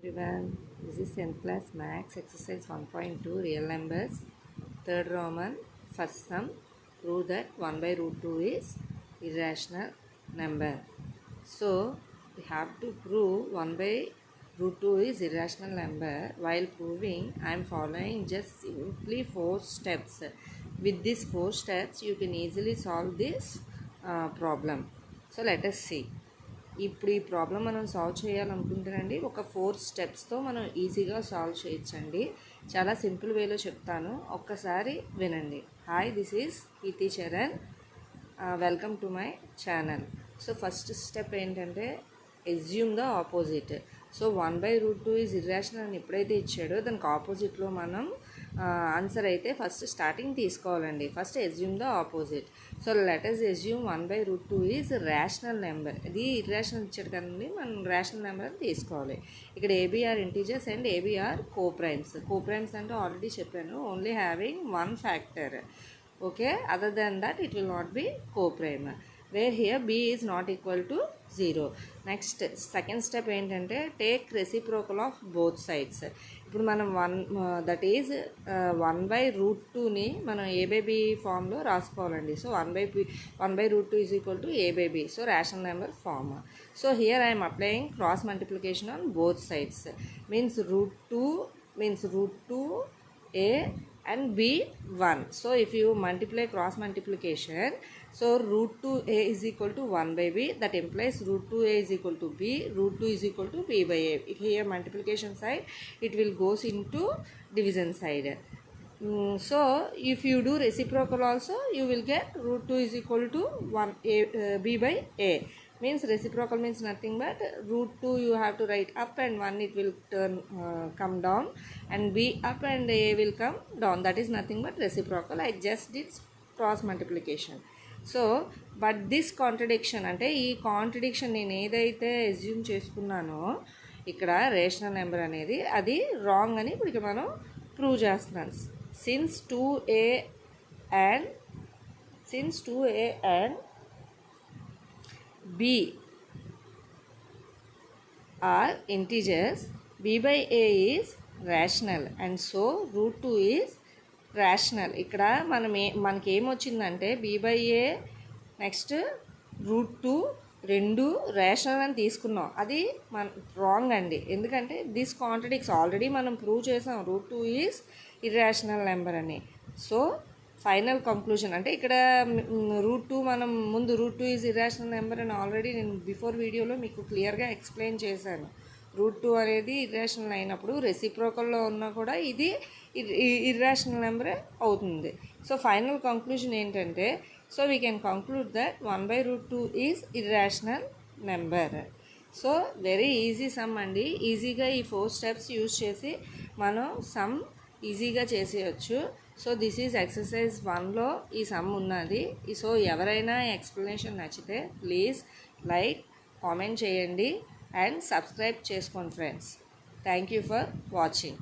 Everyone, this is 10th class Max exercise 1.2 real numbers, third Roman, first sum. Prove that 1 by root 2 is irrational number. So we have to prove 1 by root 2 is irrational number. While proving, I am following just simply 4 steps. With these 4 steps, you can easily solve this problem. So let us see. ఇప్పుడు ఈ problem మనం solve చేయాలనుకుంటేనండి ఒక 4 స్టెప్స్తో మనం ఈజీగా solve చేయొచ్చండి. చాలా simple వేలో చెప్తాను, ఒక్కసారి వినండి. Hi, this is Keerthi Charan. Welcome to my channel. So first step ఏంటంటే assume the opposite. So 1 by root 2 is irrational అని ఎప్పుడైతే ఇచ్చాడో దానికి ఆపోజిట్లో మనం ఆన్సర్ అయితే ఫస్ట్ స్టార్టింగ్ తీసుకోవాలండి. First assume the opposite. So let's assume 1 by root 2 is rational number. ఇది ఇర్రాషనల్ ఇచ్చాడు కదండి, మనం రేషనల్ నెంబర్ అని తీసుకోవాలి. ఇక్కడ a b are integers and a b are coprimes. Coprimes అంటే ఆల్రెడీ చెప్పాను, only having 1 factor. Okay, other than that it will not be coprime, where here b is not equal to 0. Next second step ఏంటంటే take reciprocal of both sides. ఇప్పుడు మనం 1 1 by root 2ని మనం a by b ఫామ్లో రాసుకోవాలండి. So 1 by root 2 is equal to a by b. So rational number form. So here I'm applying cross multiplication on both sides. Means root 2 a and b 1. So if you multiply cross multiplication, so root 2a is equal to 1 by b. That implies root 2a is equal to b, root 2 is equal to b by a. Here multiplication side, it will goes into division side. So if you do reciprocal also, you will get root 2 is equal to 1 b by a. Means reciprocal means nothing but root 2 you have to write up and 1 it will come down, and b up and a will come down. That is nothing but reciprocal. I just did cross multiplication. So but this contradiction అంటే ఈ contradiction నేను ఏదైతే assume చేసుకున్నానో ఇక్కడ rational number అనేది అది wrong అని ఇప్పుడు మనం ప్రూవ్ చేస్తున్నాను. Since 2a and b are integers, b by a is rational, and so root 2 is rational. ఇక్కడ మనకి ఏమొచ్చిందంటే b by a next root 2 రెండు రేషనల్ అని తీసుకున్నాం. అది రాంగ్ అండి, ఎందుకంటే దిస్ కాంట్రడిక్ట్స్ ఆల్రెడీ మనం ప్రూవ్ చేసాం root 2 ఈజ్ ఇర్రాషనల్ నెంబర్ అని. సో ఫైనల్ కంక్లూజన్ అంటే ఇక్కడ root 2 మనం ముందు root 2 ఈజ్ ఇర్రాషనల్ నెంబర్ అని ఆల్రెడీ నేను బిఫోర్ వీడియోలో మీకు క్లియర్గా ఎక్స్ప్లెయిన్ చేశాను. root 2 అనేది ఇర్రాషనల్ అయినప్పుడు రెసిప్రోకల్లో ఉన్నా కూడా ఇది ఇర్రాషనల్ నెంబరే అవుతుంది. సో ఫైనల్ కంక్లూజన్ ఏంటంటే so we can conclude that 1 by root 2 is irrational number. So very easy some అండి. ఈజీగా ఈ 4 స్టెప్స్ యూజ్ చేసి మనం సమ్ ఈజీగా చేసేయచ్చు. సో దిస్ ఈజ్ ఎక్సర్సైజ్ 1లో ఈ సమ్ ఉన్నది. సో ఎవరైనా ఎక్స్ప్లెనేషన్ నచ్చితే ప్లీజ్ లైక్, కామెంట్ చేయండి అండ్ సబ్స్క్రైబ్ చేసుకోండి friends. Thank you for watching.